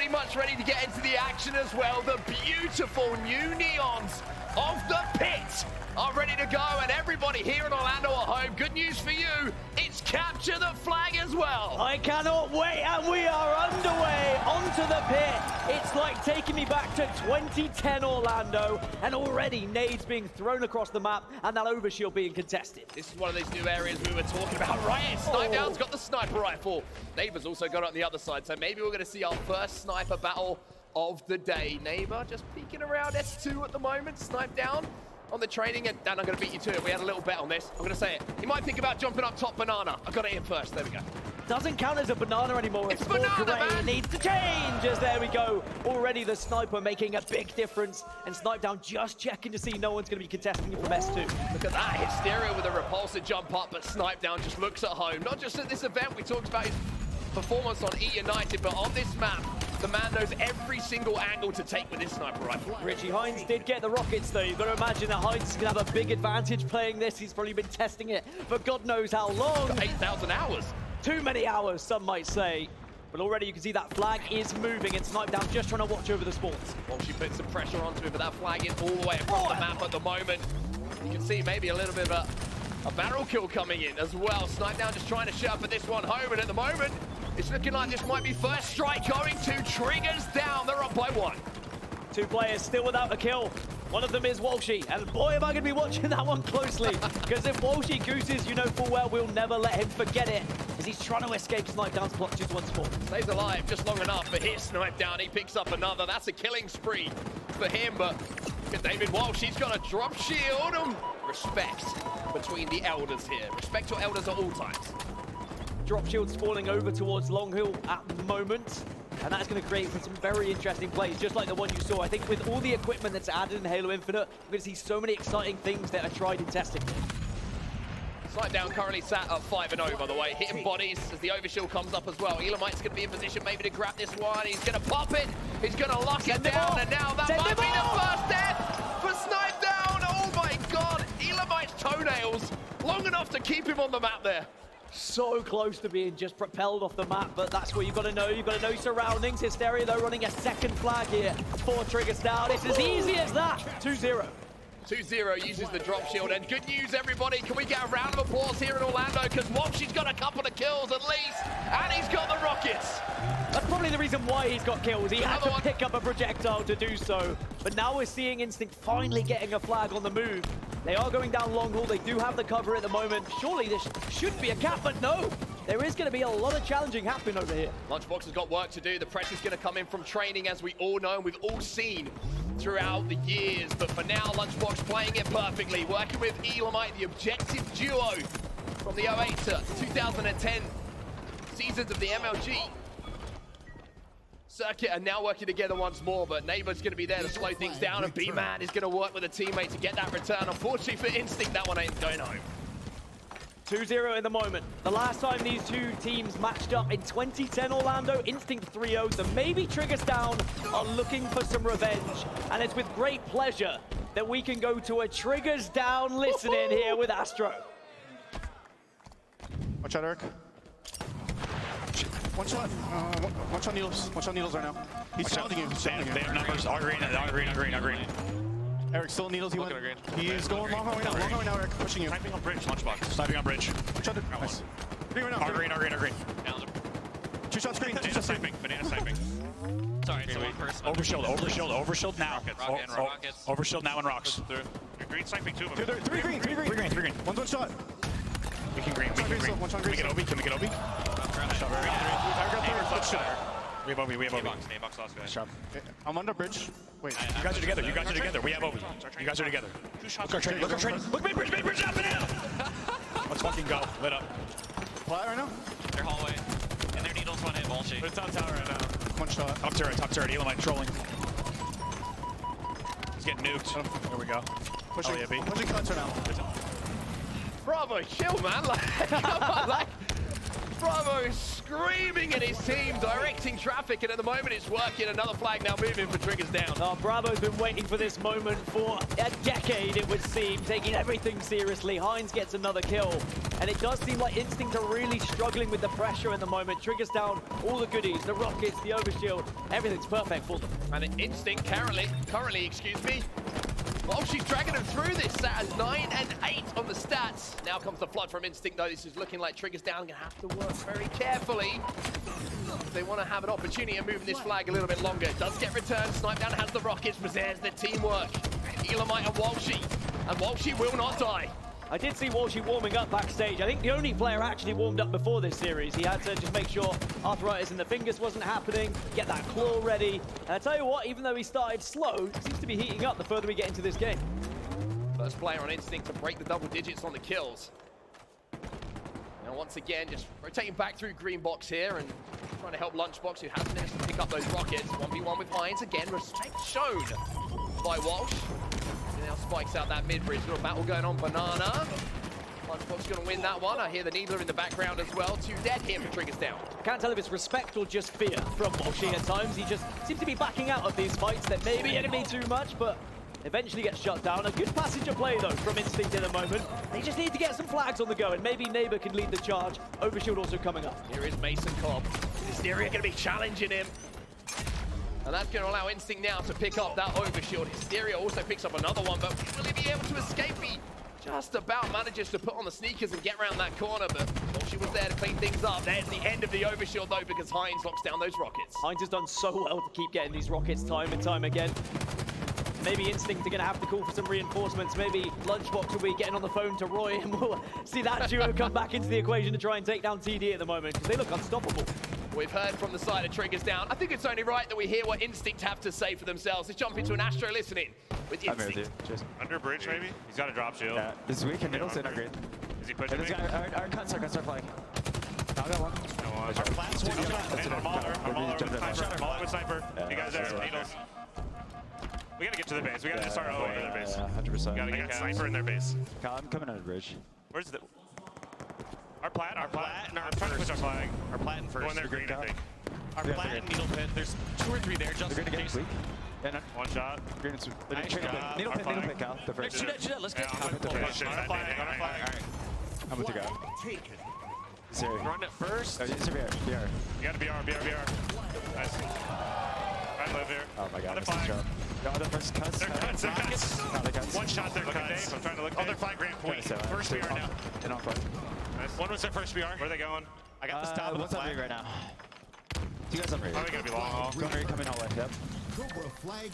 pretty much ready to get into the action as well. The beautiful new neons of the pit are ready to go, and everybody here in Orlando at home, good news for you, it's capture the flag as well. I cannot wait, and we are underway onto the pit. It's like taking me back to 2010 Orlando, and already nades being thrown across the map, and that overshield being contested. This is one of these new areas we were talking about, right? Snipedown's got the sniper rifle. Neighbor's also got it on the other side, so maybe we're going to see our first sniper battle of the day. Neighbor just peeking around S2 at the moment, snipe down on the training, and Dan, I'm going to beat you to it. We had a little bet on this. I'm going to say it. He might think about jumping up top banana. I got it in first. There we go. Doesn't count as a banana anymore. It's banana, man. It needs to change, as there we go. Already the sniper making a big difference, and Snipe Down just checking to see no one's going to be contesting it from S2. Look at that. Hysteria with a repulsive jump up, but Snipe Down just looks at home. Not just at this event. We talked about his performance on E United, but on this map, the man knows every single angle to take with his sniper rifle. Richie Hines did get the rockets though. You've got to imagine that Hines is going to have a big advantage playing this. He's probably been testing it for God knows how long. 8,000 hours. Too many hours, some might say. But already you can see that flag is moving, and Snipe Down just trying to watch over the spawns. Well, she put some pressure onto it, but that flag is all the way across the map at the moment. You can see maybe a little bit of a barrel kill coming in as well. Snipe Down just trying to shut up at this one home, and at the moment, it's looking like this might be first strike going to Triggers Down. They're up by 1. 2 players still without a kill. One of them is Walshy, and boy, am I going to be watching that one closely. Because if Walshy gooses, you know full well we'll never let him forget it, as he's trying to escape Snipe Down's block 2-1 spawn. Stays alive just long enough, but here's Snipe Down. He picks up another. That's a killing spree for him, but David Walsh, he's got a drop shield. Respect between the elders here. Respect your elders at all times. Drop shield's falling over towards Long Hill at the moment, and that's going to create for some very interesting plays, just like the one you saw. I think with all the equipment that's added in Halo Infinite, we're going to see so many exciting things that are tried and tested. Snipe Down currently sat at 5-0, by the way, hitting bodies as the overshield comes up as well. Elamite's going to be in position maybe to grab this one. He's going to pop it. He's going to lock it down, and now that might be the first death for Snipe Down. Oh my God, Elamite's toenails long enough to keep him on the map there. So close to being just propelled off the map, but that's what you've got to know. You've got to know surroundings. Hysteria, though, running a second flag here. 4 Triggers Down. It's as easy as that. 2-0. 2-0 uses the drop shield, and good news, everybody. Can we get a round of applause here in Orlando? Because Walshy's got a couple of kills at least, and he's got the rockets. That's probably the reason why he's got kills. He had to pick up a projectile to do so. But now we're seeing Instinct finally getting a flag on the move. They are going down long haul. They do have the cover at the moment. Surely this should be a cap, but no. There is going to be a lot of challenging happening over here. Lunchbox has got work to do. The pressure's going to come in from training, as we all know, and we've all seen throughout the years. But for now, Lunchbox playing it perfectly, working with Elamite, the objective duo from the 08 to 2010 seasons of the MLG circuit, and now working together once more. But Neighbor's going to be there to slow things down, and B-Man is going to work with a teammate to get that return. Unfortunately for Instinct, that one ain't going home. 2-0 in the moment. The last time these two teams matched up in 2010 Orlando, Instinct 3-0. So maybe Triggers Down are looking for some revenge. And it's with great pleasure that we can go to a Triggers Down listen-in here with Astro. Watch out, Eric. One shot. Watch on needles. Watch on needles right now. He's challenging you. They have numbers. All green. Eric, still needles. He's going long right now. Long right now, Eric. Pushing you. Sniping on bridge. Lunchbox. Sniping on bridge. Watch out. Nice. Green right now. All green. 2 shots green. 2 shots sniping. Banana sniping. Sorry, it's one person. Overshield now. Rockets. Overshield now and rocks. You're green sniping 2 of them. 3 green. One shot. We can green. Can we get Obi? We have Obi. A-box last guy. I'm under bridge. Wait. You guys are together. We have Obi. You guys are together. Look our training. Look mid-bridge up and down. Let's fucking go. Lit up. Flat right now? Their hallway. And their needles one hit Walshy. It's top tower right now. One shot. Top turret. Elamite trolling. He's getting nuked. There we go. Pushing cuts right now. Bravo, chill, man. Like, come on, like, Bravo is screaming at his team, directing traffic, and at the moment it's working. Another flag now moving for Triggers down. Oh, Bravo's been waiting for this moment for a decade, it would seem, taking everything seriously. Heinz gets another kill, and it does seem like Instinct are really struggling with the pressure at the moment. Triggers down, all the goodies, the rockets, the overshield, everything's perfect for them. And Instinct currently, well, she's dragging them through this. At 9 and 8 on the stats. Now comes the flood from Instinct, though. This is looking like Triggers down. Gonna have to work very carefully if they want to have an opportunity of moving this flag a little bit longer. It does get returned. Snipe down has the rockets, but there's the teamwork. Elamite and Walshy will not die. I did see Walshy warming up backstage. I think the only player actually warmed up before this series. He had to just make sure arthritis in the fingers wasn't happening, get that claw ready. And I tell you what, even though he started slow, he seems to be heating up the further we get into this game. First player on Instinct to break the double digits on the kills. Now once again, just rotating back through green box here and trying to help Lunchbox, who has managed to pick up those rockets. 1v1 with Heinz again, respect shown by Walsh. Now spikes out that mid-bridge. Little battle going on. Banana. Lunchbox going to win that one. I hear the Needler in the background as well. 2 dead here for Triggers down. Can't tell if it's respect or just fear from Walshy at times. He just seems to be backing out of these fights that maybe enemy too much, but eventually gets shut down. A good passage of play, though, from Instinct in a moment. They just need to get some flags on the go, and maybe Neighbor can lead the charge. Overshield also coming up. Here is Mason Cobb. Hysteria going to be challenging him. And that's going to allow Instinct now to pick up that overshield. Hysteria also picks up another one, but will he be able to escape? He just about manages to put on the sneakers and get around that corner, but she was there to clean things up. There's the end of the overshield, though, because Heinz locks down those rockets. Heinz has done so well to keep getting these rockets time and time again. Maybe Instinct are going to have to call for some reinforcements. Maybe Lunchbox will be getting on the phone to Roy, and we'll see that duo come back into the equation to try and take down TD at the moment, because they look unstoppable. We've heard from the side of Triggers down. I think it's only right that we hear what Instinct have to say for themselves. Let's jump into an Astro listening with Instinct. Under bridge, maybe? He's got a drop shield. Yeah, this is weak and middle's in our grid. Is he pushing me? Our cuts are flying. I got one. Our plat's one shot. I'm Mauler with sniper. You guys are needles. We gotta get to the base. We gotta start all over their base. 100%. Gotta get sniper in their base. I'm coming out of the bridge. Where's the... Our plat and our trying to push our flag. Our plat and first. Going there green, I think. Our plat and needle pit. There's 2 or 3 there just in case. One shot. Green is Nice shot. needle pit, Cal. The first. Shoot it, let's get On our flag. I'm with the guy. Sorry. Run it first. Oh, it's a BR. You gotta BR. Nice. Try and live here. Oh my god, Other this is flag. jump. No, the first cuts. They're cuts. No, they cuts. One shot, they're cuts. I'm trying to look. Other flag grand point. First BR now. And on flag. Nice. One was their first BR. Where are they going? I got the stop of the What's on flag me right now? You guys on me? Probably gonna be long haul. Going right, coming all the way. Yep.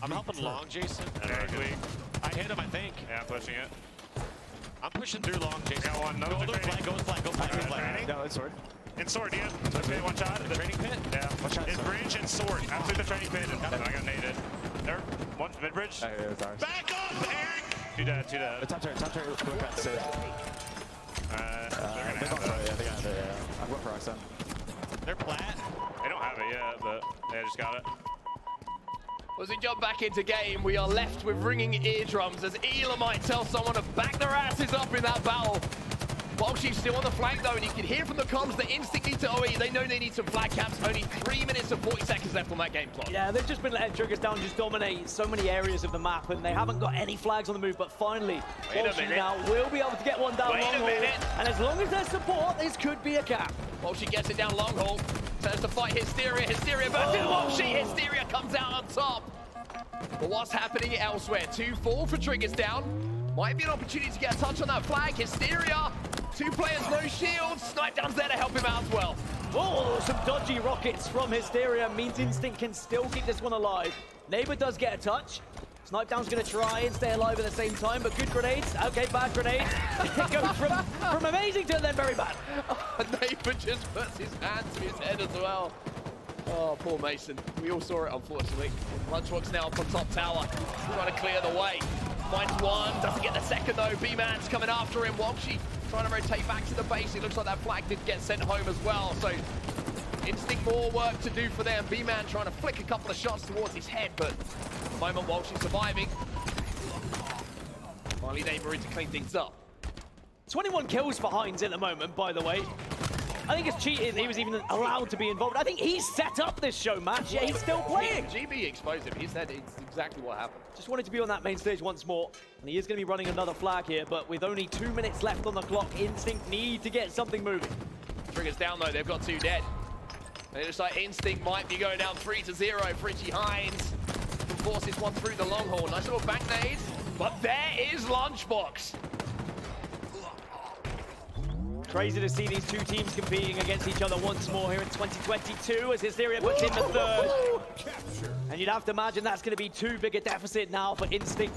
I'm helping long, Jason. Okay, weak. I hit him, I think. Yeah, pushing it. I'm pushing through long, Jason. Got one. No, Go they're flag, go flag. No, it's sword. In sword, yeah. Okay, one shot. The training pit? Yeah. One shot, In sword. bridge and sword. Absolutely the training pit. And I got naded. There. One mid bridge. Oh, yeah, it's ours. Back up, Eric! Two dead. The top turret. Blue cuts. They're gonna They have don't it. yeah, they got it. Yeah. I'm going for Roxanne. They're plat. They don't have it yet, but they just got it. As we jump back into game, we are left with ringing eardrums as Elamite tells someone to back their asses up in that battle. Walshy's still on the flank though, and you can hear from the comms that Instinct need to OE. They know they need some flag caps. Only 3 minutes and 40 seconds left on that game clock. Yeah, they've just been letting Triggers down just dominate so many areas of the map, and they haven't got any flags on the move, but finally, Wait a Walshy minute. now will be able to get one down Wait a long haul. minute. And as long as there's support, this could be a cap. Walshy gets it down long haul. Turns to fight Hysteria. Hysteria versus Walshy. Hysteria comes out on top. But what's happening elsewhere? 2-4 for Triggers down. Might be an opportunity to get a touch on that flag. Hysteria. 2 players, no shields. Snipe down's there to help him out as well. Oh, some dodgy rockets from Hysteria means Instinct can still keep this one alive. Neighbor does get a touch. Snipe down's going to try and stay alive at the same time, but good grenades. Okay, bad grenades. It goes from amazing to then very bad. Neighbor just puts his hand to his head as well. Oh, poor Mason. We all saw it, unfortunately. Lunchbox now up on top tower, trying to clear the way. Finds one, doesn't get the second though. B-Man's coming after him. Walshy trying to rotate back to the base. It looks like that flag did get sent home as well. So Instinct more work to do for them. B-Man trying to flick a couple of shots towards his head, but at the moment Walshy surviving. Finally Neighbor in to clean things up. 21 kills for Heinz at the moment, by the way. I think it's cheating he was even allowed to be involved. I think he set up this show match, yet he's still playing. GB exposed him. He said it's exactly what happened. Just wanted to be on that main stage once more. And he is going to be running another flag here, but with only 2 minutes left on the clock, Instinct need to get something moving. Triggers down though, they've got 2 dead. And it looks like Instinct might be going down 3-0. Fridgie Hines forces one through the long haul. Nice little back nade, but there is Lunchbox. Crazy to see these two teams competing against each other once more here in 2022 as Hysteria puts in the third. And you'd have to imagine that's going to be too big a deficit now for Instinct.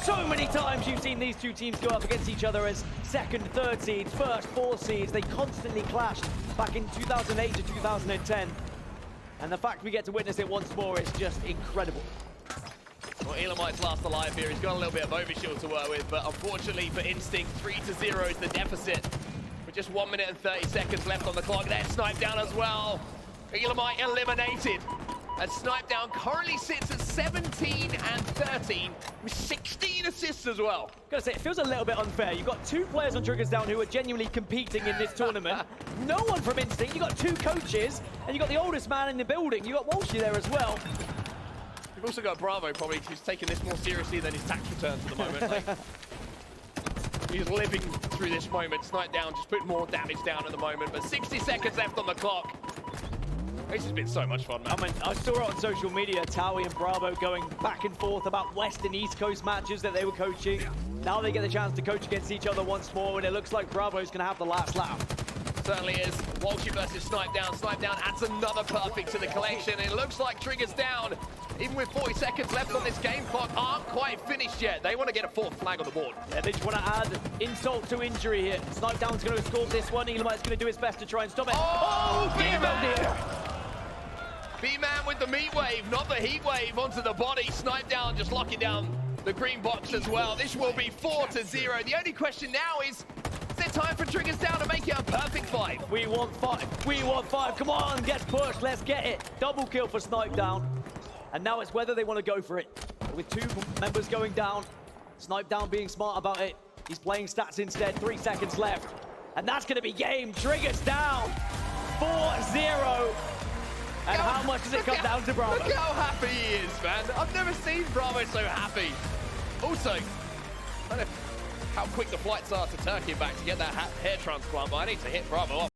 So many times you've seen these two teams go up against each other as second, third seeds, first, fourth seeds. They constantly clashed back in 2008 to 2010. And the fact we get to witness it once more is just incredible. Well, Elamite's last alive here. He's got a little bit of overshield to work with, but unfortunately for Instinct, 3-0 is the deficit. With just 1 minute and 30 seconds left on the clock. They're sniped down as well. Elamite eliminated. And Snipe Down currently sits at 17 and 13 with 16 assists as well. Gotta say, it feels a little bit unfair. You've got 2 players on Triggers Down who are genuinely competing in this tournament. No one from Instinct. You've got 2 coaches, and you've got the oldest man in the building. You've got Walshy there as well. We've also got Bravo, probably, who's taking this more seriously than his tax returns at the moment. Like, he's living through this moment. Snipe Down just putting more damage down at the moment, but 60 seconds left on the clock. This has been so much fun, man. I mean, I saw it on social media, Towie and Bravo going back and forth about West and East Coast matches that they were coaching. Now they get the chance to coach against each other once more, and it looks like Bravo's going to have the last laugh. Certainly is. Walshy versus Snipe Down. Snipe Down adds another perfect to the collection. It looks like Triggers Down, even with 40 seconds left on this game clock, aren't quite finished yet. They want to get a 4th flag on the board. Yeah, they just want to add insult to injury here. Snipe Down's going to escort this one. Elamite's going to do his best to try and stop it. Oh, B-Man! B-Man with the meat wave, not the heat wave, onto the body. Snipe Down just locking down the green box as well. This will be 4-0. The only question now is there time for Triggers Down to make it a perfect 5? We want 5. We want 5. Come on, get pushed. Let's get it. Double kill for Snipe Down. And now it's whether they want to go for it. With 2 members going down, Snipe Down being smart about it. He's playing stats instead. 3 seconds left. And that's going to be game. Triggers Down. 4-0. And how much does it come down to Bravo? Look how happy he is, man. I've never seen Bravo so happy. Also, I don't know how quick the flights are to Turkey and back to get that hair transplant, but I need to hit Bravo up.